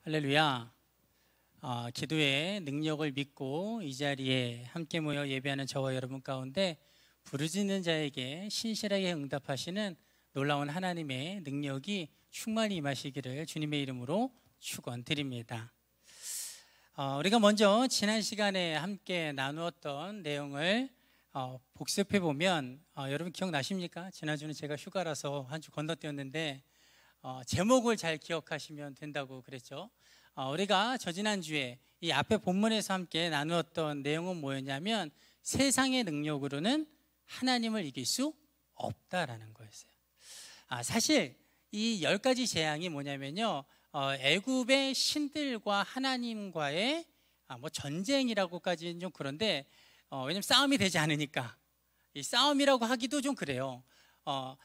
할렐루야. 기도의 능력을 믿고 이 자리에 함께 모여 예배하는 저와 여러분 가운데 부르짖는 자에게 신실하게 응답하시는 놀라운 하나님의 능력이 충만히 임하시기를 주님의 이름으로 축원드립니다. 우리가 먼저 지난 시간에 함께 나누었던 내용을 복습해 보면 여러분 기억나십니까? 지난주는 제가 휴가라서 한 주 건너뛰었는데 제목을 잘 기억하시면 된다고 그랬죠. 우리가 저지난주에 이 앞에 본문에서 함께 나누었던 내용은 뭐였냐면 세상의 능력으로는 하나님을 이길 수 없다라는 거였어요. 사실 이 10가지 재앙이 뭐냐면요, 애굽의 신들과 하나님과의 전쟁이라고까지는 좀 그런데 왜냐면 싸움이 되지 않으니까 이 싸움이라고 하기도 좀 그래요.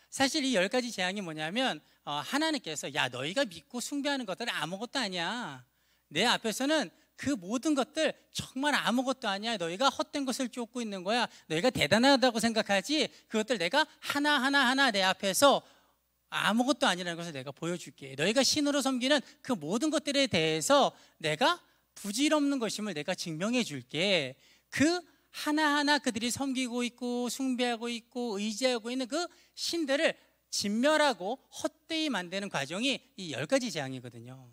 사실 이 10가지 재앙이 뭐냐면 하나님께서 야 너희가 믿고 숭배하는 것들은 아무것도 아니야, 내 앞에서는 그 모든 것들 정말 아무것도 아니야, 너희가 헛된 것을 쫓고 있는 거야, 너희가 대단하다고 생각하지 그것들 내가 하나하나 내 앞에서 아무것도 아니라는 것을 내가 보여줄게, 너희가 신으로 섬기는 그 모든 것들에 대해서 내가 부질없는 것임을 내가 증명해 줄게. 그 하나하나 그들이 섬기고 있고 숭배하고 있고 의지하고 있는 그 신들을 진멸하고 헛되이 만드는 과정이 이 10가지 재앙이거든요.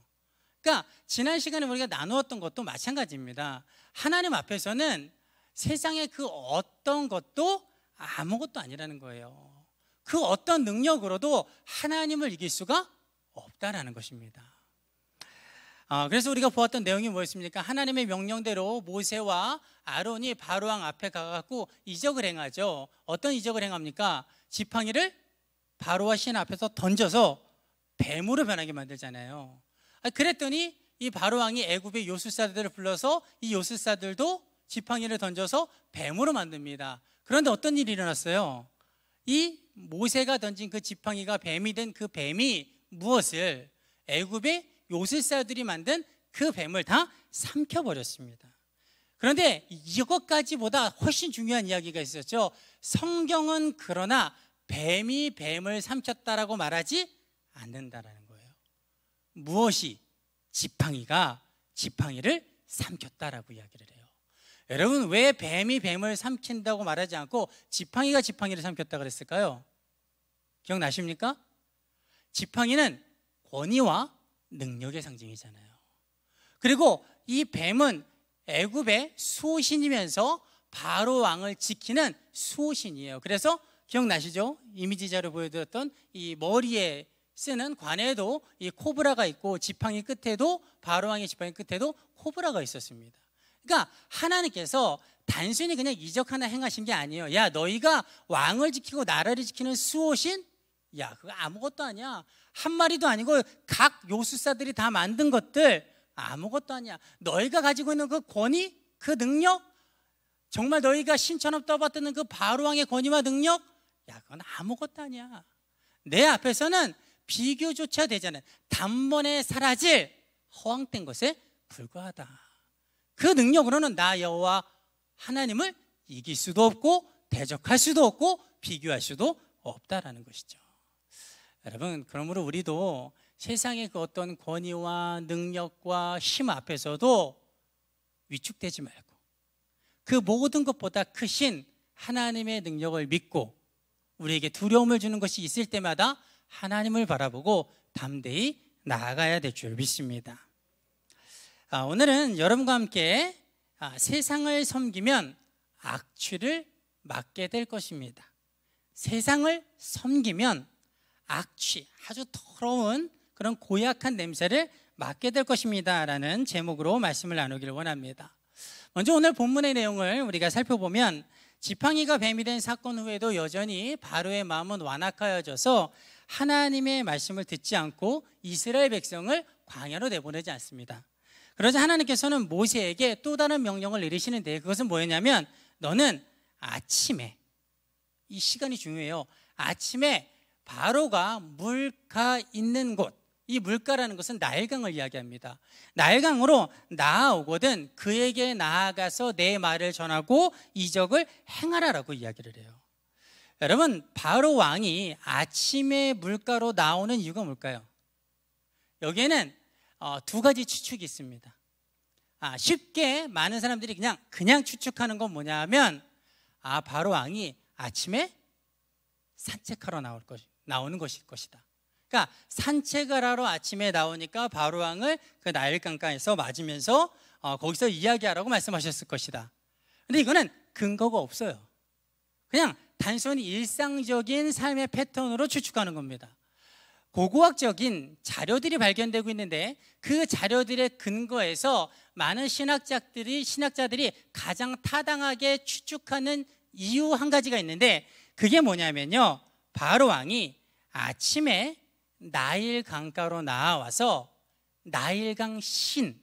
그러니까 지난 시간에 우리가 나누었던 것도 마찬가지입니다. 하나님 앞에서는 세상의 그 어떤 것도 아무것도 아니라는 거예요. 그 어떤 능력으로도 하나님을 이길 수가 없다라는 것입니다. 그래서 우리가 보았던 내용이 뭐였습니까? 하나님의 명령대로 모세와 아론이 바로왕 앞에 가갖고 이적을 행하죠. 어떤 이적을 행합니까? 지팡이를 바로와 신 앞에서 던져서 뱀으로 변하게 만들잖아요. 그랬더니 이 바로왕이 애굽의 요술사들을 불러서 이 요술사들도 지팡이를 던져서 뱀으로 만듭니다. 그런데 어떤 일이 일어났어요? 이 모세가 던진 그 지팡이가 뱀이 된 그 뱀이 무엇을? 애굽의 요술사들이 만든 그 뱀을 다 삼켜버렸습니다. 그런데 이것까지보다 훨씬 중요한 이야기가 있었죠. 성경은 그러나 뱀이 뱀을 삼켰다라고 말하지 않는다라는 거예요. 무엇이? 지팡이가 지팡이를 삼켰다라고 이야기를 해요. 여러분, 왜 뱀이 뱀을 삼킨다고 말하지 않고 지팡이가 지팡이를 삼켰다 그랬을까요? 기억나십니까? 지팡이는 권위와 능력의 상징이잖아요. 그리고 이 뱀은 애굽의 수호신이면서 바로 왕을 지키는 수호신이에요. 그래서 기억나시죠? 이미지 자료 보여드렸던 이 머리에 쓰는 관에도 이 코브라가 있고 지팡이 끝에도 바로 왕의 지팡이 끝에도 코브라가 있었습니다. 그러니까 하나님께서 단순히 그냥 이적 하나 행하신 게 아니에요. 야 너희가 왕을 지키고 나라를 지키는 수호신? 야 그거 아무것도 아니야. 한 마리도 아니고 각 요술사들이 다 만든 것들 아무것도 아니야. 너희가 가지고 있는 그 권위, 그 능력, 정말 너희가 신처럼 떠받드는 그 바로왕의 권위와 능력, 야 그건 아무것도 아니야. 내 앞에서는 비교조차 되지 않은 단번에 사라질 허황된 것에 불과하다. 그 능력으로는 나 여호와 하나님을 이길 수도 없고 대적할 수도 없고 비교할 수도 없다라는 것이죠. 여러분, 그러므로 우리도 세상의 그 어떤 권위와 능력과 힘 앞에서도 위축되지 말고 그 모든 것보다 크신 하나님의 능력을 믿고 우리에게 두려움을 주는 것이 있을 때마다 하나님을 바라보고 담대히 나아가야 될 줄 믿습니다. 오늘은 여러분과 함께 세상을 섬기면 악취를 맡게 될 것입니다. 세상을 섬기면 악취, 아주 더러운 그런 고약한 냄새를 맡게 될 것입니다 라는 제목으로 말씀을 나누기를 원합니다. 먼저 오늘 본문의 내용을 우리가 살펴보면 지팡이가 뱀이 된 사건 후에도 여전히 바로의 마음은 완악하여져서 하나님의 말씀을 듣지 않고 이스라엘 백성을 광야로 내보내지 않습니다. 그러자 하나님께서는 모세에게 또 다른 명령을 내리시는데 그것은 뭐였냐면 너는 아침에, 이 시간이 중요해요. 아침에 바로가 물가 있는 곳, 이 물가라는 것은 나일강을 이야기합니다. 나일강으로 나아오거든 그에게 나아가서 내 말을 전하고 이적을 행하라라고 이야기를 해요. 여러분, 바로 왕이 아침에 물가로 나오는 이유가 뭘까요? 여기에는 두 가지 추측이 있습니다. 쉽게 많은 사람들이 그냥 추측하는 건 뭐냐면 바로 왕이 아침에 산책하러 나오는 것일 것이다. 그러니까 산책을 하러 아침에 나오니까 바로 왕을 그 나일 강가에서 맞으면서 거기서 이야기하라고 말씀하셨을 것이다. 근데 이거는 근거가 없어요. 그냥 단순히 일상적인 삶의 패턴으로 추측하는 겁니다. 고고학적인 자료들이 발견되고 있는데 그 자료들의 근거에서 많은 신학자들이 가장 타당하게 추측하는 이유 한 가지가 있는데 그게 뭐냐면요, 바로 왕이 아침에 나일 강가로 나와서 나일강 신,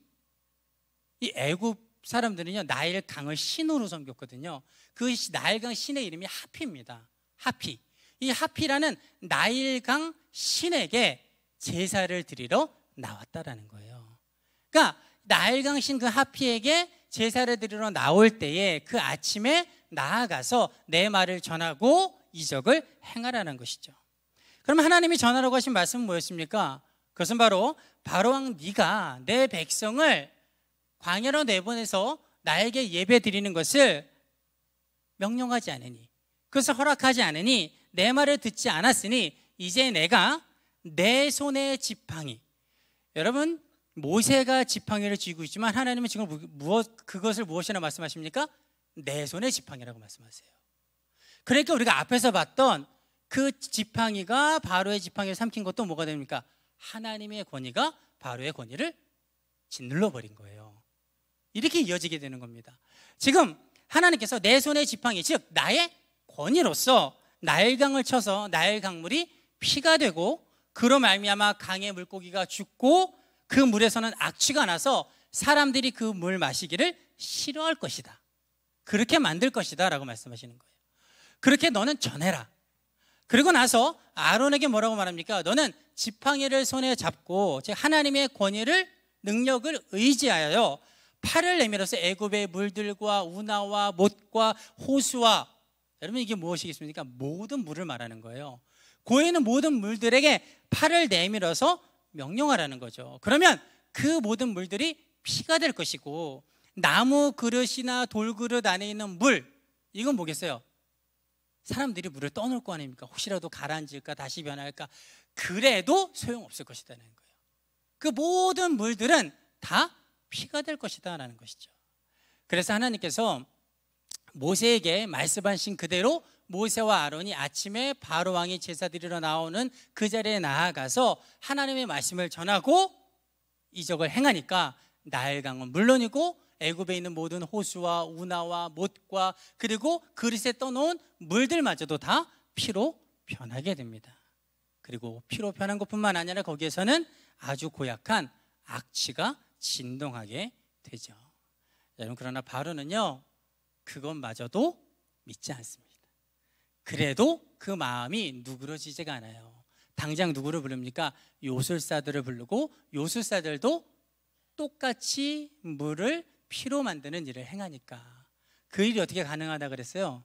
이 애굽 사람들은요 나일 강을 신으로 섬겼거든요. 그 나일강 신의 이름이 하피입니다. 하피. 이 하피라는 나일강 신에게 제사를 드리러 나왔다라는 거예요. 그러니까 나일강 신 그 하피에게 제사를 드리러 나올 때에 그 아침에 나아가서 내 말을 전하고 이적을 행하라는 것이죠. 그럼 하나님이 전하라고 하신 말씀은 뭐였습니까? 그것은 바로 왕 네가 내 백성을 광야로 내보내서 나에게 예배 드리는 것을 명령하지 않으니, 그것을 허락하지 않으니, 내 말을 듣지 않았으니 이제 내가 내 손에 지팡이, 여러분 모세가 지팡이를 쥐고 있지만 하나님은 지금 그것을 무엇이라 말씀하십니까? 내 손에 지팡이라고 말씀하세요. 그러니까 우리가 앞에서 봤던 그 지팡이가 바로의 지팡이를 삼킨 것도 뭐가 됩니까? 하나님의 권위가 바로의 권위를 짓눌러 버린 거예요. 이렇게 이어지게 되는 겁니다. 지금 하나님께서 내 손의 지팡이, 즉 나의 권위로서 나일강을 쳐서 나일 강물이 피가 되고 그로 말미암아 강의 물고기가 죽고 그 물에서는 악취가 나서 사람들이 그 물 마시기를 싫어할 것이다. 그렇게 만들 것이다 라고 말씀하시는 거예요. 그렇게 너는 전해라. 그리고 나서 아론에게 뭐라고 말합니까? 너는 지팡이를 손에 잡고 즉 하나님의 권위를, 능력을 의지하여 팔을 내밀어서 애굽의 물들과 운하와 못과 호수와, 여러분 이게 무엇이겠습니까? 모든 물을 말하는 거예요. 고에 있는 모든 물들에게 팔을 내밀어서 명령하라는 거죠. 그러면 그 모든 물들이 피가 될 것이고 나무 그릇이나 돌그릇 안에 있는 물, 이건 뭐겠어요? 사람들이 물을 떠놓을 거 아닙니까? 혹시라도 가라앉을까 다시 변할까, 그래도 소용없을 것이라는 거예요. 그 모든 물들은 다 피가 될 것이다 라는 것이죠. 그래서 하나님께서 모세에게 말씀하신 그대로 모세와 아론이 아침에 바로 왕이 제사 드리러 나오는 그 자리에 나아가서 하나님의 말씀을 전하고 이적을 행하니까 나일강은 물론이고 애굽에 있는 모든 호수와 운하와 못과 그리고 그릇에 떠놓은 물들마저도 다 피로 변하게 됩니다. 그리고 피로 변한 것뿐만 아니라 거기에서는 아주 고약한 악취가 진동하게 되죠. 여러분, 그러나 바로는요 그것마저도 믿지 않습니다. 그래도 그 마음이 누그러지지가 않아요. 당장 누구를 부릅니까? 요술사들을 부르고 요술사들도 똑같이 물을 피로 만드는 일을 행하니까 그 일이 어떻게 가능하다 그랬어요?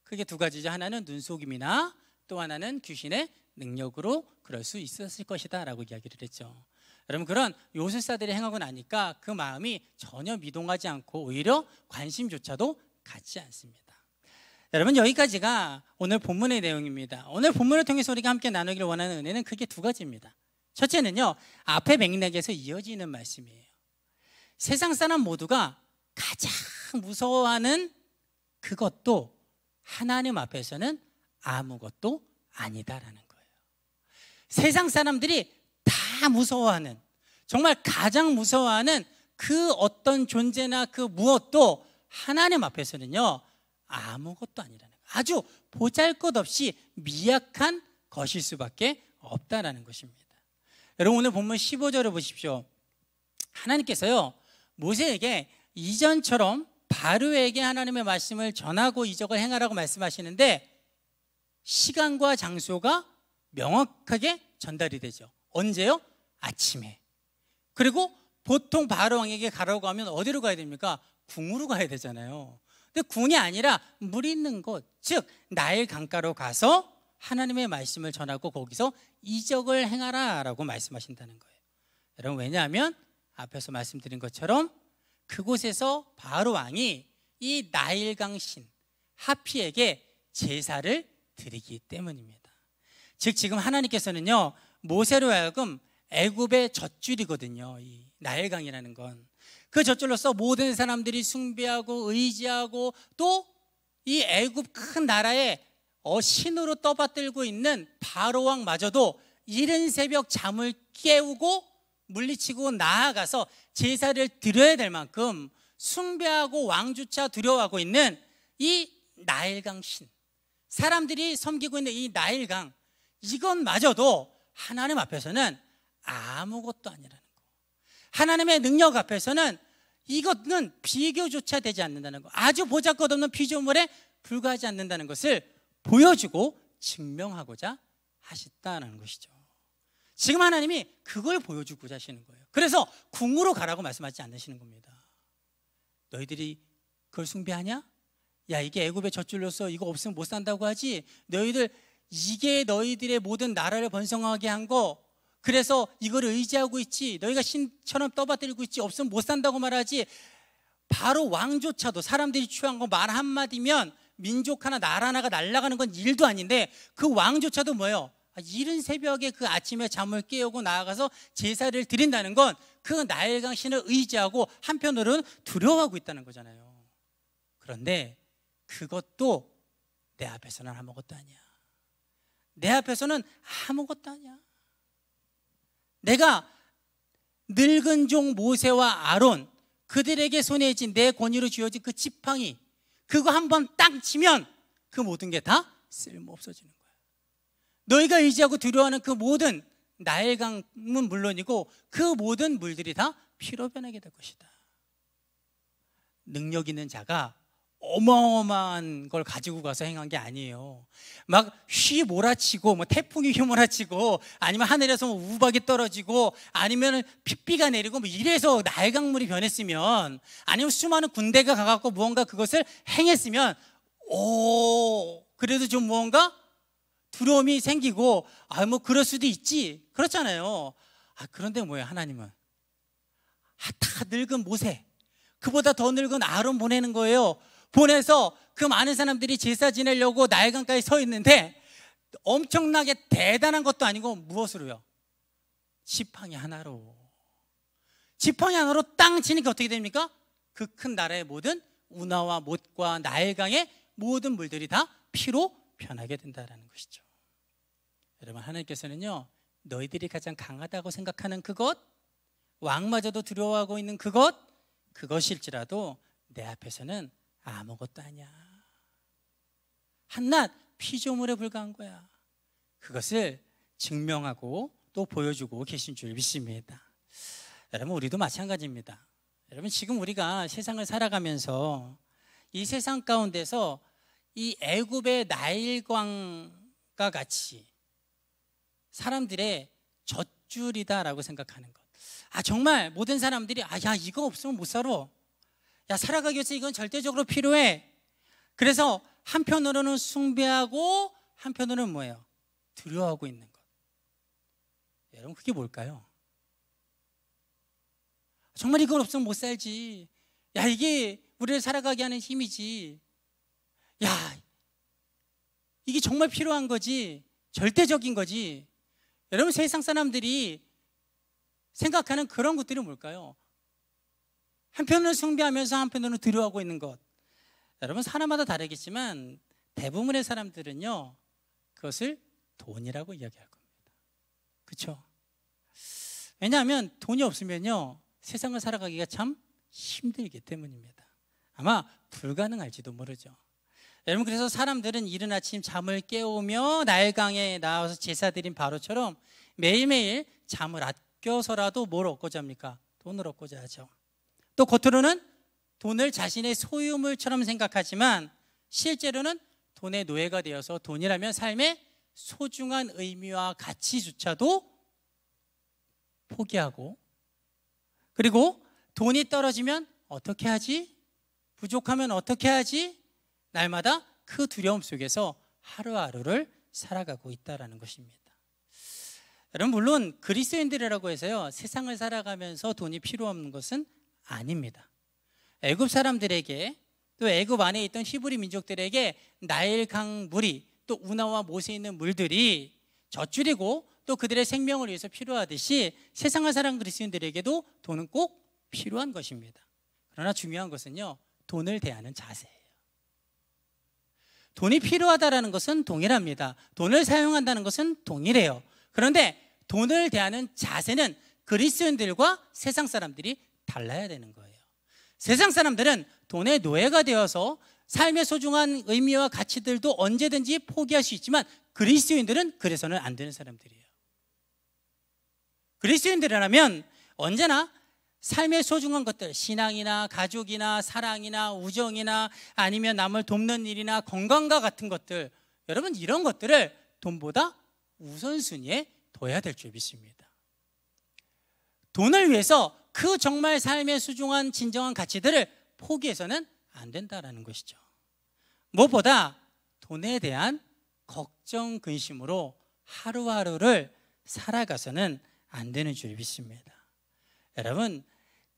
그게 두 가지죠. 하나는 눈속임이나 또 하나는 귀신의 능력으로 그럴 수 있었을 것이다 라고 이야기를 했죠. 여러분, 그런 요술사들이 행하고 나니까 그 마음이 전혀 미동하지 않고 오히려 관심조차도 갖지 않습니다. 여러분, 여기까지가 오늘 본문의 내용입니다. 오늘 본문을 통해서 우리가 함께 나누기를 원하는 은혜는 크게 두 가지입니다. 첫째는요, 앞에 맥락에서 이어지는 말씀이에요. 세상 사람 모두가 가장 무서워하는 그것도 하나님 앞에서는 아무것도 아니다라는 거예요. 세상 사람들이 다 무서워하는, 정말 가장 무서워하는 그 어떤 존재나 그 무엇도 하나님 앞에서는요 아무것도 아니라는 거예요. 아주 보잘것없이 미약한 것일 수밖에 없다라는 것입니다. 여러분, 오늘 본문 15절을 보십시오. 하나님께서요 모세에게 이전처럼 바로에게 하나님의 말씀을 전하고 이적을 행하라고 말씀하시는데 시간과 장소가 명확하게 전달이 되죠. 언제요? 아침에. 그리고 보통 바로 왕에게 가라고 하면 어디로 가야 됩니까? 궁으로 가야 되잖아요. 근데 궁이 아니라 물 있는 곳, 즉 나일 강가로 가서 하나님의 말씀을 전하고 거기서 이적을 행하라 라고 말씀하신다는 거예요. 여러분, 왜냐하면 앞에서 말씀드린 것처럼 그곳에서 바로 왕이 이 나일강 신 하피에게 제사를 드리기 때문입니다. 즉 지금 하나님께서는요, 모세로 하여금 애굽의 젖줄이거든요. 이 나일강이라는 건 그 젖줄로서 모든 사람들이 숭배하고 의지하고 또 이 애굽 큰 나라의 신으로 떠받들고 있는 바로 왕마저도 이른 새벽 잠을 깨우고 물리치고 나아가서 제사를 드려야 될 만큼 숭배하고 왕조차 두려워하고 있는 이 나일강 신, 사람들이 섬기고 있는 이 나일강, 이것마저도 하나님 앞에서는 아무것도 아니라는 거, 하나님의 능력 앞에서는 이것은 비교조차 되지 않는다는 거, 아주 보잘것없는 피조물에 불과하지 않는다는 것을 보여주고 증명하고자 하셨다는 것이죠. 지금 하나님이 그걸 보여주고자 하시는 거예요. 그래서 궁으로 가라고 말씀하지 않으시는 겁니다. 너희들이 그걸 숭배하냐? 야, 이게 애굽의 젖줄로서 이거 없으면 못 산다고 하지? 너희들, 이게 너희들의 모든 나라를 번성하게 한 거, 그래서 이걸 의지하고 있지, 너희가 신처럼 떠받들고 있지, 없으면 못 산다고 말하지. 바로 왕조차도 사람들이 취한 거 말 한마디면 민족 하나 나라 하나가 날아가는 건 일도 아닌데, 그 왕조차도 뭐예요? 이른 새벽에 그 아침에 잠을 깨우고 나아가서 제사를 드린다는 건 그 나일강 신을 의지하고 한편으로는 두려워하고 있다는 거잖아요. 그런데 그것도 내 앞에서는 아무것도 아니야. 내 앞에서는 아무것도 아니야. 내가 늙은 종 모세와 아론, 그들에게 손에 쥔 내 권위로 쥐어진 그 지팡이, 그거 한번 딱 치면 그 모든 게 다 쓸모 없어지는 거야. 너희가 의지하고 두려워하는 그 모든 나일강은 물론이고 그 모든 물들이 다 피로 변하게 될 것이다. 능력 있는 자가 어마어마한 걸 가지고 가서 행한 게 아니에요. 막 휘몰아치고, 뭐 태풍이 휘몰아치고, 아니면 하늘에서 뭐 우박이 떨어지고, 아니면 핏비가 내리고, 뭐 이래서 나일강물이 변했으면, 아니면 수많은 군대가 가갖고 무언가 그것을 행했으면, 그래도 좀 무언가 두려움이 생기고, 뭐 그럴 수도 있지, 그렇잖아요. 그런데 뭐예요? 하나님은 다 늙은 모세, 그보다 더 늙은 아론 보내는 거예요. 보내서 그 많은 사람들이 제사 지내려고 나일강가에 서 있는데, 엄청나게 대단한 것도 아니고 무엇으로요? 지팡이 하나로. 지팡이 하나로 땅 치니까 어떻게 됩니까? 그 큰 나라의 모든 운하와 못과 나일강의 모든 물들이 다 피로 변하게 된다는 것이죠. 여러분, 하나님께서는요, 너희들이 가장 강하다고 생각하는 그것, 왕마저도 두려워하고 있는 그것일지라도 내 앞에서는 아무것도 아니야. 한낱 피조물에 불과한 거야. 그것을 증명하고 또 보여주고 계신 줄 믿습니다. 여러분, 우리도 마찬가지입니다. 여러분, 지금 우리가 세상을 살아가면서 이 세상 가운데서 이 애굽의 나일강과 같이 사람들의 젖줄이다라고 생각하는 것, 정말 모든 사람들이 야, 이거 없으면 못 살아, 야, 살아가기 위해서 이건 절대적으로 필요해. 그래서 한편으로는 숭배하고 한편으로는 뭐예요? 두려워하고 있는 것. 여러분, 그게 뭘까요? 정말 이걸 없으면 못 살지, 야, 이게 우리를 살아가게 하는 힘이지, 야, 이게 정말 필요한 거지, 절대적인 거지. 여러분, 세상 사람들이 생각하는 그런 것들이 뭘까요? 한편으로는 숭배하면서 한편으로는 두려워하고 있는 것. 여러분, 사람마다 다르겠지만 대부분의 사람들은요, 그것을 돈이라고 이야기할 겁니다. 그렇죠? 왜냐하면 돈이 없으면요, 세상을 살아가기가 참 힘들기 때문입니다. 아마 불가능할지도 모르죠. 여러분, 그래서 사람들은 이른 아침 잠을 깨우며 나일강에 나와서 제사 드린 바로처럼 매일매일 잠을 아껴서라도 뭘 얻고자 합니까? 돈을 얻고자 하죠. 또 겉으로는 돈을 자신의 소유물처럼 생각하지만 실제로는 돈의 노예가 되어서 돈이라면 삶의 소중한 의미와 가치조차도 포기하고, 그리고 돈이 떨어지면 어떻게 하지? 부족하면 어떻게 하지? 날마다 그 두려움 속에서 하루하루를 살아가고 있다는 것입니다. 여러분, 물론 그리스도인들이라고 해서요 세상을 살아가면서 돈이 필요 없는 것은 아닙니다. 애굽 사람들에게, 또 애굽 안에 있던 히브리 민족들에게 나일강 물이, 또 우나와 못에 있는 물들이 젖줄이고 또 그들의 생명을 위해서 필요하듯이 세상을 살아가는 그리스도인들에게도 돈은 꼭 필요한 것입니다. 그러나 중요한 것은요, 돈을 대하는 자세예요. 돈이 필요하다는 것은 동일합니다. 돈을 사용한다는 것은 동일해요. 그런데 돈을 대하는 자세는 그리스도인들과 세상 사람들이 달라야 되는 거예요. 세상 사람들은 돈의 노예가 되어서 삶의 소중한 의미와 가치들도 언제든지 포기할 수 있지만 그리스도인들은 그래서는 안 되는 사람들이에요. 그리스도인들이라면 언제나 삶의 소중한 것들, 신앙이나 가족이나 사랑이나 우정이나 아니면 남을 돕는 일이나 건강과 같은 것들, 여러분 이런 것들을 돈보다 우선순위에 둬야 될 줄 믿습니다. 돈을 위해서 그 정말 삶의 소중한 진정한 가치들을 포기해서는 안 된다는 것이죠. 무엇보다 돈에 대한 걱정, 근심으로 하루하루를 살아가서는 안 되는 줄 믿습니다. 여러분,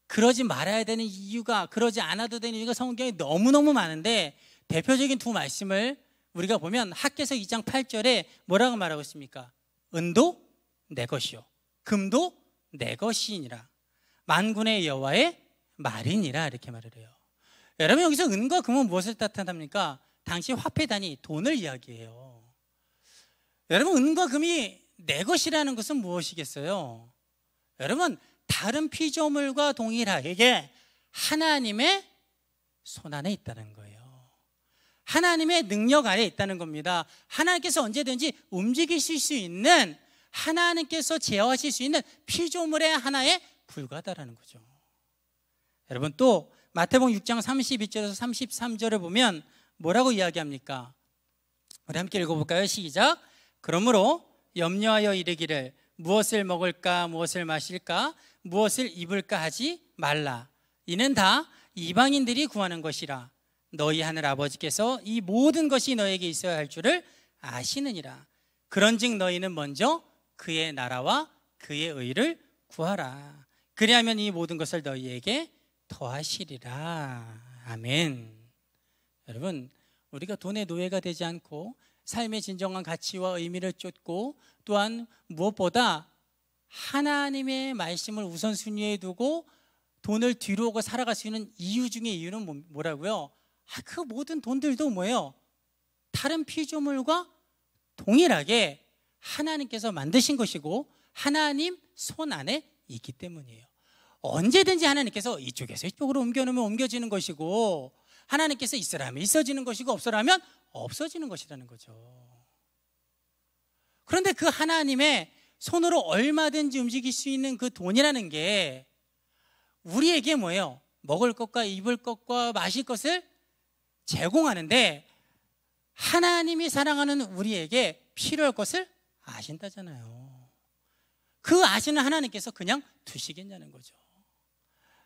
그러지 말아야 되는 이유가, 그러지 않아도 되는 이유가 성경에 너무너무 많은데 대표적인 두 말씀을 우리가 보면 학개서 2장 8절에 뭐라고 말하고 있습니까? 은도 내 것이요 금도 내 것이니라, 만군의 여호와의 말이니라, 이렇게 말을 해요. 여러분, 여기서 은과 금은 무엇을 뜻합니까? 당시 화폐 단위 돈을 이야기해요. 여러분, 은과 금이 내 것이라는 것은 무엇이겠어요? 여러분, 다른 피조물과 동일하게 하나님의 손 안에 있다는 거예요. 하나님의 능력 안에 있다는 겁니다. 하나님께서 언제든지 움직이실 수 있는, 하나님께서 제어하실 수 있는 피조물의 하나에 불과하다는 거죠. 여러분, 또 마태복음 6장 32절에서 33절을 보면 뭐라고 이야기합니까? 우리 함께 읽어볼까요? 시작. 그러므로 염려하여 이르기를 무엇을 먹을까, 무엇을 마실까, 무엇을 입을까 하지 말라. 이는 다 이방인들이 구하는 것이라. 너희 하늘 아버지께서 이 모든 것이 너에게 있어야 할 줄을 아시느니라. 그런즉 너희는 먼저 그의 나라와 그의 의를 구하라. 그리하면 이 모든 것을 너희에게 더하시리라. 아멘. 여러분, 우리가 돈의 노예가 되지 않고 삶의 진정한 가치와 의미를 쫓고, 또한 무엇보다 하나님의 말씀을 우선순위에 두고 돈을 뒤로 하고 살아갈 수 있는 이유 중에 이유는 뭐라고요? 그 모든 돈들도 뭐예요? 다른 피조물과 동일하게 하나님께서 만드신 것이고 하나님 손 안에 있기 때문이에요. 언제든지 하나님께서 이쪽에서 이쪽으로 옮겨놓으면 옮겨지는 것이고, 하나님께서 있으라면 있어지는 것이고 없으라면 없어지는 것이라는 거죠. 그런데 그 하나님의 손으로 얼마든지 움직일 수 있는 그 돈이라는 게 우리에게 뭐예요? 먹을 것과 입을 것과 마실 것을 제공하는데, 하나님이 사랑하는 우리에게 필요할 것을 아신다잖아요. 그 아시는 하나님께서 그냥 두시겠냐는 거죠.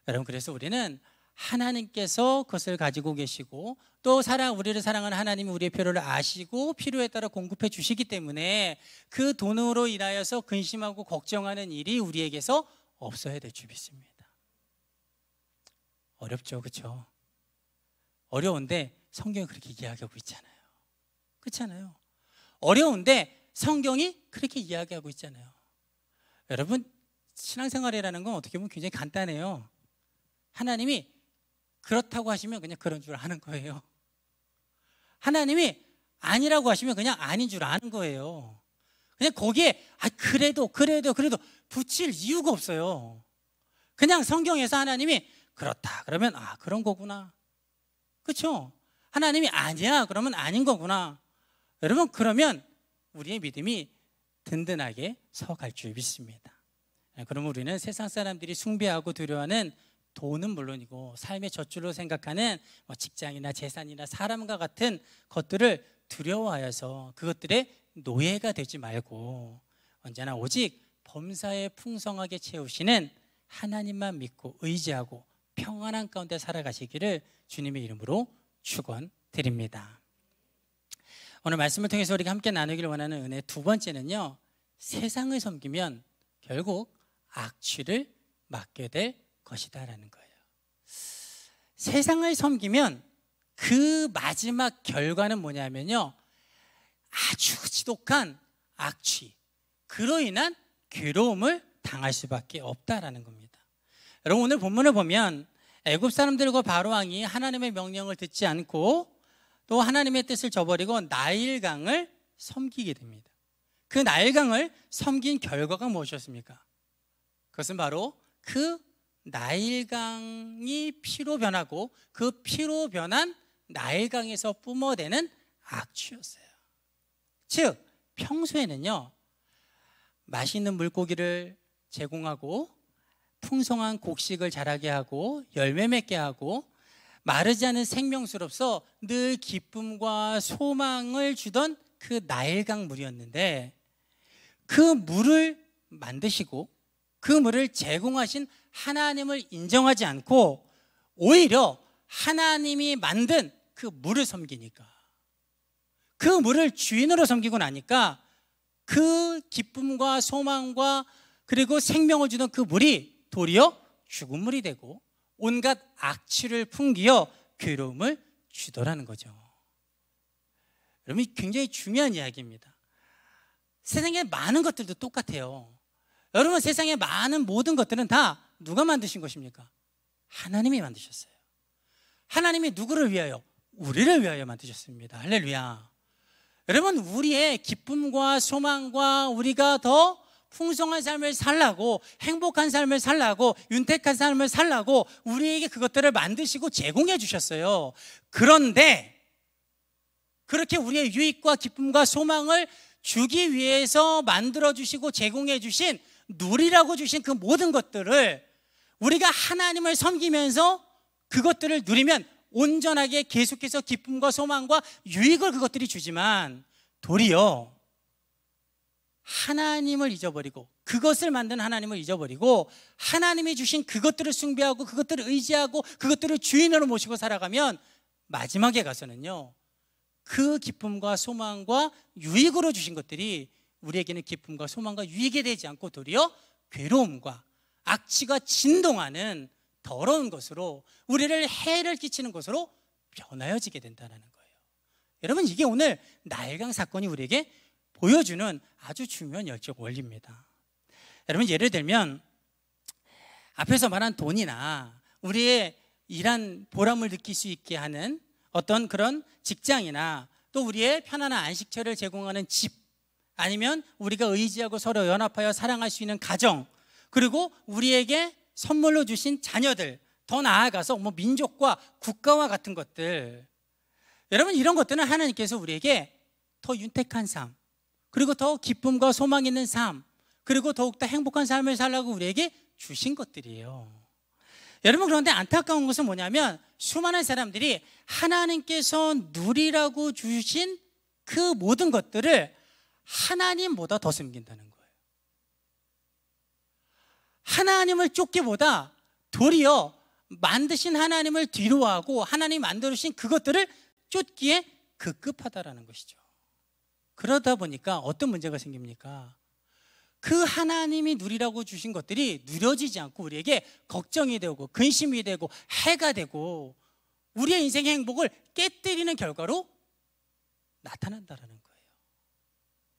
여러분, 그래서 우리는 하나님께서 그것을 가지고 계시고, 또 우리를 사랑하는 하나님이 우리의 필요를 아시고 필요에 따라 공급해 주시기 때문에 그 돈으로 인하여서 근심하고 걱정하는 일이 우리에게서 없어야 될 줄 믿습니다. 어렵죠, 그렇죠? 어려운데 성경이 그렇게 이야기하고 있잖아요. 그렇잖아요. 어려운데 성경이 그렇게 이야기하고 있잖아요. 여러분, 신앙생활이라는 건 어떻게 보면 굉장히 간단해요. 하나님이 그렇다고 하시면 그냥 그런 줄 아는 거예요. 하나님이 아니라고 하시면 그냥 아닌 줄 아는 거예요. 그냥 거기에 그래도 붙일 이유가 없어요. 그냥 성경에서 하나님이 그렇다 그러면 그런 거구나. 그렇죠? 하나님이 아니야 그러면 아닌 거구나. 여러분, 그러면 우리의 믿음이 든든하게 서갈 줄 믿습니다. 그럼 우리는 세상 사람들이 숭배하고 두려워하는 돈은 물론이고 삶의 젖줄로 생각하는 직장이나 재산이나 사람과 같은 것들을 두려워하여서 그것들의 노예가 되지 말고 언제나 오직 범사에 풍성하게 채우시는 하나님만 믿고 의지하고 평안한 가운데 살아가시기를 주님의 이름으로 축원드립니다. 오늘 말씀을 통해서 우리가 함께 나누기를 원하는 은혜 두 번째는요, 세상을 섬기면 결국 악취를 맡게 될 것이다라는 거예요. 세상을 섬기면 그 마지막 결과는 뭐냐면요, 아주 지독한 악취, 그로 인한 괴로움을 당할 수밖에 없다라는 겁니다. 여러분, 오늘 본문을 보면 애굽 사람들과 바로왕이 하나님의 명령을 듣지 않고 또 하나님의 뜻을 저버리고 나일강을 섬기게 됩니다. 그 나일강을 섬긴 결과가 무엇이었습니까? 그것은 바로 그 나일강이 피로 변하고 그 피로 변한 나일강에서 뿜어대는 악취였어요. 즉 평소에는요, 맛있는 물고기를 제공하고 풍성한 곡식을 자라게 하고 열매 맺게 하고 마르지 않은 생명수로서 늘 기쁨과 소망을 주던 그 나일강 물이었는데, 그 물을 만드시고 그 물을 제공하신 하나님을 인정하지 않고 오히려 하나님이 만든 그 물을 섬기니까, 그 물을 주인으로 섬기고 나니까 그 기쁨과 소망과 그리고 생명을 주던 그 물이 도리어 죽은 물이 되고 온갖 악취를 풍기어 괴로움을 주더라는 거죠. 여러분, 굉장히 중요한 이야기입니다. 세상에 많은 것들도 똑같아요. 여러분, 세상에 많은 모든 것들은 다 누가 만드신 것입니까? 하나님이 만드셨어요. 하나님이 누구를 위하여? 우리를 위하여 만드셨습니다. 할렐루야. 여러분, 우리의 기쁨과 소망과 우리가 더 풍성한 삶을 살라고, 행복한 삶을 살라고, 윤택한 삶을 살라고 우리에게 그것들을 만드시고 제공해 주셨어요. 그런데 그렇게 우리의 유익과 기쁨과 소망을 주기 위해서 만들어 주시고 제공해 주신, 누리라고 주신 그 모든 것들을 우리가 하나님을 섬기면서 그것들을 누리면 온전하게 계속해서 기쁨과 소망과 유익을 그것들이 주지만, 도리어 하나님을 잊어버리고 그것을 만든 하나님을 잊어버리고 하나님이 주신 그것들을 숭배하고 그것들을 의지하고 그것들을 주인으로 모시고 살아가면 마지막에 가서는요, 그 기쁨과 소망과 유익으로 주신 것들이 우리에게는 기쁨과 소망과 유익이 되지 않고 도리어 괴로움과 악취가 진동하는 더러운 것으로, 우리를 해를 끼치는 것으로 변하여지게 된다는 거예요. 여러분, 이게 오늘 나일강 사건이 우리에게 보여주는 아주 중요한 열적 원리입니다. 여러분, 예를 들면 앞에서 말한 돈이나 우리의 일한 보람을 느낄 수 있게 하는 어떤 그런 직장이나 또 우리의 편안한 안식처를 제공하는 집, 아니면 우리가 의지하고 서로 연합하여 사랑할 수 있는 가정, 그리고 우리에게 선물로 주신 자녀들, 더 나아가서 뭐 민족과 국가와 같은 것들, 여러분, 이런 것들은 하나님께서 우리에게 더 윤택한 삶, 그리고 더 기쁨과 소망 있는 삶, 그리고 더욱더 행복한 삶을 살라고 우리에게 주신 것들이에요. 여러분, 그런데 안타까운 것은 뭐냐면 수많은 사람들이 하나님께서 누리라고 주신 그 모든 것들을 하나님보다 더 섬긴다는 거예요. 하나님을 쫓기보다 도리어 만드신 하나님을 뒤로하고 하나님이 만들어주신 그것들을 쫓기에 급급하다라는 것이죠. 그러다 보니까 어떤 문제가 생깁니까? 그 하나님이 누리라고 주신 것들이 누려지지 않고 우리에게 걱정이 되고 근심이 되고 해가 되고 우리의 인생의 행복을 깨뜨리는 결과로 나타난다는 거예요.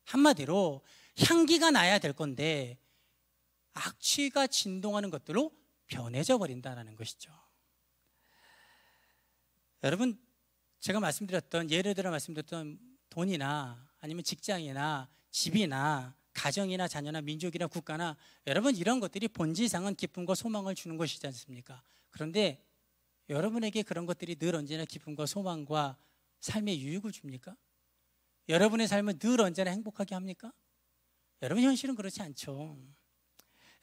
한마디로 향기가 나야 될 건데 악취가 진동하는 것들로 변해져 버린다는 것이죠. 여러분, 제가 예를 들어 말씀드렸던 돈이나 아니면 직장이나 집이나 가정이나 자녀나 민족이나 국가나, 여러분, 이런 것들이 본질상은 기쁨과 소망을 주는 것이지 않습니까? 그런데 여러분에게 그런 것들이 늘 언제나 기쁨과 소망과 삶의 유익을 줍니까? 여러분의 삶을 늘 언제나 행복하게 합니까? 여러분, 현실은 그렇지 않죠.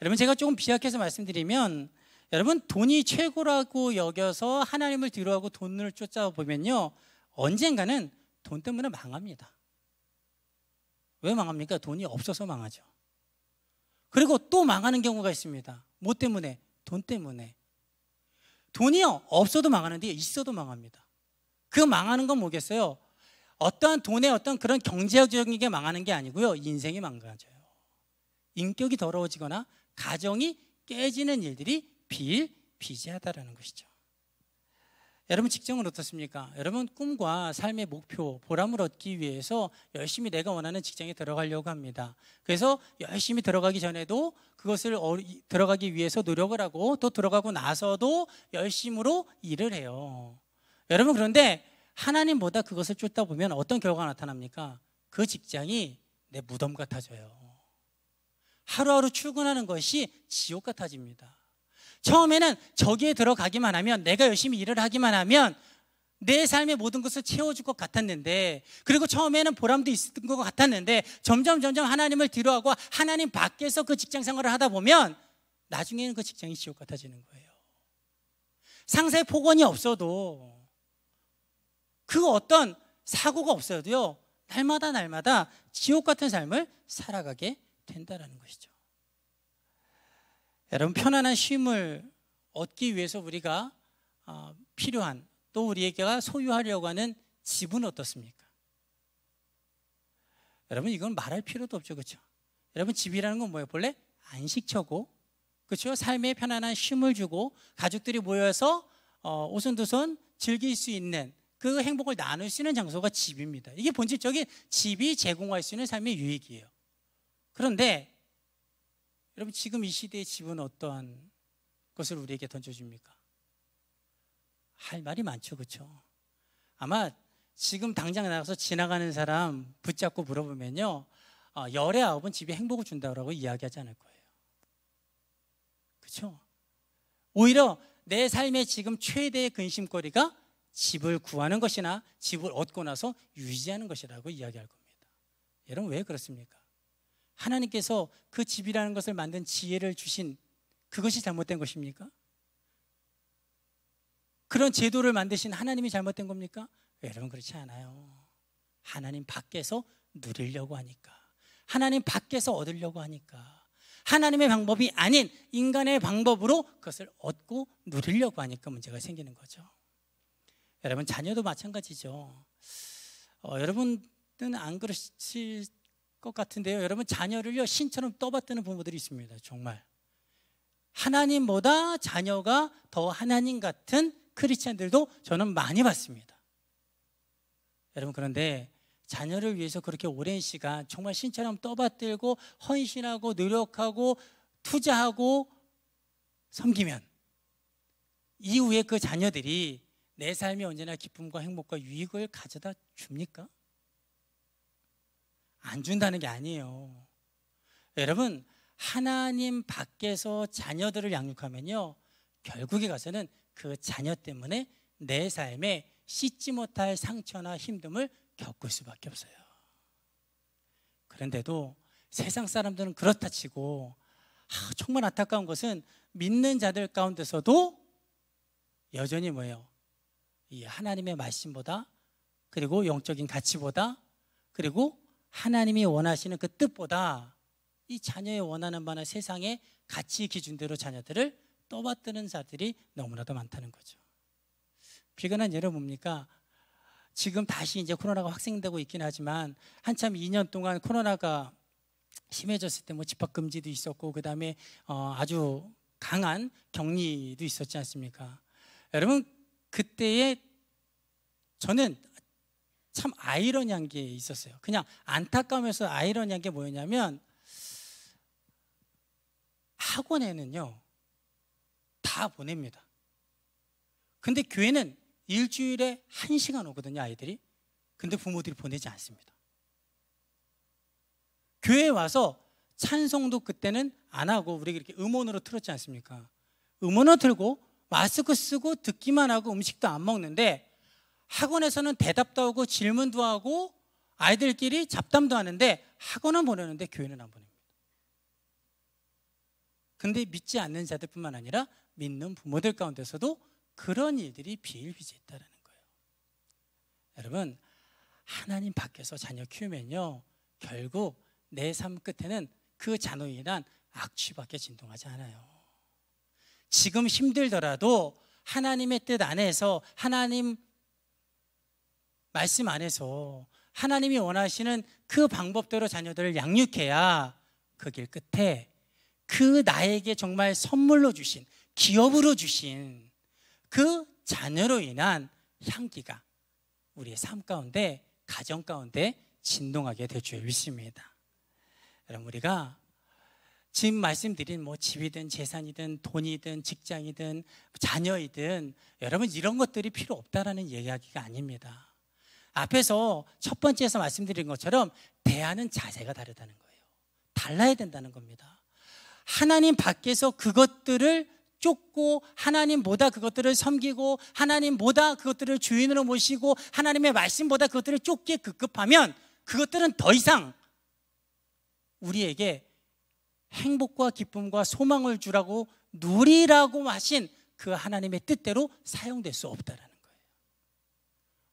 여러분, 제가 조금 비약해서 말씀드리면, 여러분, 돈이 최고라고 여겨서 하나님을 뒤로하고 돈을 쫓아보면요, 언젠가는 돈 때문에 망합니다. 왜 망합니까? 돈이 없어서 망하죠. 그리고 또 망하는 경우가 있습니다. 뭐 때문에? 돈 때문에. 돈이요, 없어도 망하는데 있어도 망합니다. 그 망하는 건 뭐겠어요? 어떠한 돈의 어떤 그런 경제적인 게 망하는 게 아니고요, 인생이 망가져요. 인격이 더러워지거나 가정이 깨지는 일들이 비일비재하다라는 것이죠. 여러분 직장은 어떻습니까? 여러분 꿈과 삶의 목표, 보람을 얻기 위해서 열심히 내가 원하는 직장에 들어가려고 합니다. 그래서 열심히 들어가기 전에도 그것을 들어가기 위해서 노력을 하고 또 들어가고 나서도 열심으로 일을 해요. 여러분 그런데 하나님보다 그것을 쫓다 보면 어떤 결과가 나타납니까? 그 직장이 내 무덤 같아져요. 하루하루 출근하는 것이 지옥 같아집니다. 처음에는 저기에 들어가기만 하면, 내가 열심히 일을 하기만 하면 내 삶의 모든 것을 채워줄 것 같았는데, 그리고 처음에는 보람도 있었던 것 같았는데 점점 하나님을 뒤로하고 하나님 밖에서 그 직장 생활을 하다 보면 나중에는 그 직장이 지옥 같아지는 거예요. 상사의 폭언이 없어도, 그 어떤 사고가 없어도요, 날마다 지옥 같은 삶을 살아가게 된다는 것이죠. 여러분 편안한 쉼을 얻기 위해서 우리가 필요한, 또 우리에게가 소유하려고 하는 집은 어떻습니까? 여러분 이건 말할 필요도 없죠, 그렇죠? 여러분 집이라는 건 뭐예요? 본래 안식처고, 그렇죠? 삶에 편안한 쉼을 주고 가족들이 모여서 오손도손 즐길 수 있는 그 행복을 나눌 수 있는 장소가 집입니다. 이게 본질적인 집이 제공할 수 있는 삶의 유익이에요. 그런데 여러분 지금 이 시대의 집은 어떠한 것을 우리에게 던져줍니까? 할 말이 많죠, 그렇죠? 아마 지금 당장 나가서 지나가는 사람 붙잡고 물어보면요, 열의 9은 집이 행복을 준다고 이야기하지 않을 거예요. 그렇죠? 오히려 내 삶의 지금 최대의 근심거리가 집을 구하는 것이나 집을 얻고 나서 유지하는 것이라고 이야기할 겁니다. 여러분 왜 그렇습니까? 하나님께서 그 집이라는 것을 만든 지혜를 주신 그것이 잘못된 것입니까? 그런 제도를 만드신 하나님이 잘못된 겁니까? 여러분 그렇지 않아요. 하나님 밖에서 누리려고 하니까, 하나님 밖에서 얻으려고 하니까, 하나님의 방법이 아닌 인간의 방법으로 그것을 얻고 누리려고 하니까 문제가 생기는 거죠. 여러분 자녀도 마찬가지죠. 여러분은 안 그러실 것 같은데요, 여러분 자녀를요 신처럼 떠받드는 부모들이 있습니다. 정말 하나님보다 자녀가 더 하나님 같은 크리스찬들도 저는 많이 봤습니다. 여러분 그런데 자녀를 위해서 그렇게 오랜 시간 정말 신처럼 떠받들고 헌신하고 노력하고 투자하고 섬기면 이후에 그 자녀들이 내 삶에 언제나 기쁨과 행복과 유익을 가져다 줍니까? 안 준다는 게 아니에요. 여러분 하나님 밖에서 자녀들을 양육하면요, 결국에 가서는 그 자녀 때문에 내 삶에 씻지 못할 상처나 힘듦을 겪을 수밖에 없어요. 그런데도 세상 사람들은 그렇다 치고 정말 안타까운 것은 믿는 자들 가운데서도 여전히 뭐예요? 이 하나님의 말씀보다, 그리고 영적인 가치보다, 그리고 하나님이 원하시는 그 뜻보다 이 자녀의 원하는 바나 세상의 가치 기준대로 자녀들을 떠받드는 자들이 너무나도 많다는 거죠. 비관한 예로 뭡니까? 지금 다시 이제 코로나가 확산되고 있긴 하지만 한참 2년 동안 코로나가 심해졌을 때 뭐 집합 금지도 있었고, 그다음에 아주 강한 격리도 있었지 않습니까? 여러분 그때에 저는 참 아이러니한 게 있었어요. 그냥 안타까우면서 아이러니한 게 뭐였냐면, 학원에는요 다 보냅니다. 근데 교회는 일주일에 1시간 오거든요, 아이들이. 근데 부모들이 보내지 않습니다. 교회에 와서 찬송도 그때는 안 하고 우리가 이렇게 음원으로 틀었지 않습니까? 음원을 틀고 마스크 쓰고 듣기만 하고 음식도 안 먹는데, 학원에서는 대답도 하고 질문도 하고 아이들끼리 잡담도 하는데 학원은 보내는데 교회는 안 보냅니다. 근데 믿지 않는 자들뿐만 아니라 믿는 부모들 가운데서도 그런 일들이 비일비재했다는 거예요. 여러분 하나님 밖에서 자녀 키우면요, 결국 내 삶 끝에는 그 자녀로 인한 악취밖에 진동하지 않아요. 지금 힘들더라도 하나님의 뜻 안에서, 하나님 말씀 안에서 하나님이 원하시는 그 방법대로 자녀들을 양육해야 그 길 끝에 그 나에게 정말 선물로 주신, 기업으로 주신 그 자녀로 인한 향기가 우리의 삶 가운데, 가정 가운데 진동하게 될 줄 믿습니다. 여러분, 우리가 지금 말씀드린 집이든 재산이든 돈이든 직장이든 자녀이든 여러분 이런 것들이 필요 없다라는 이야기가 아닙니다. 앞에서 첫 번째에서 말씀드린 것처럼 대하는 자세가 다르다는 거예요. 달라야 된다는 겁니다. 하나님 밖에서 그것들을 쫓고 하나님보다 그것들을 섬기고 하나님보다 그것들을 주인으로 모시고 하나님의 말씀보다 그것들을 쫓기에 급급하면 그것들은 더 이상 우리에게 행복과 기쁨과 소망을 주라고 누리라고 하신 그 하나님의 뜻대로 사용될 수 없다라는 거예요.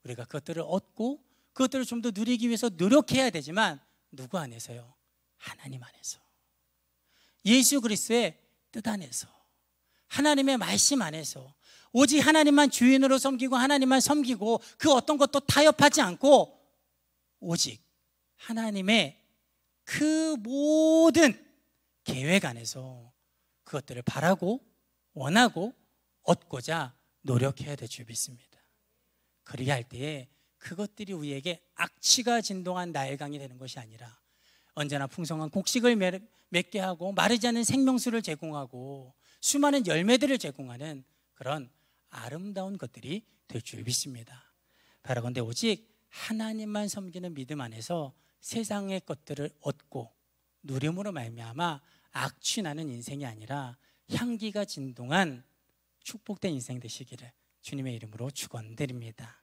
우리가 그것들을 얻고 그것들을 좀 더 누리기 위해서 노력해야 되지만 누구 안에서요? 하나님 안에서, 예수 그리스도의 뜻 안에서, 하나님의 말씀 안에서 오직 하나님만 주인으로 섬기고 하나님만 섬기고 그 어떤 것도 타협하지 않고 오직 하나님의 그 모든 계획 안에서 그것들을 바라고 원하고 얻고자 노력해야 될 줄 믿습니다. 그리야 할 때에 그것들이 우리에게 악취가 진동한 나일강이 되는 것이 아니라 언제나 풍성한 곡식을 맺게 하고 마르지 않는 생명수를 제공하고 수많은 열매들을 제공하는 그런 아름다운 것들이 될 줄 믿습니다. 바라건대 오직 하나님만 섬기는 믿음 안에서 세상의 것들을 얻고 누림으로 말미암아 악취나는 인생이 아니라 향기가 진동한 축복된 인생 되시기를 주님의 이름으로 축원드립니다.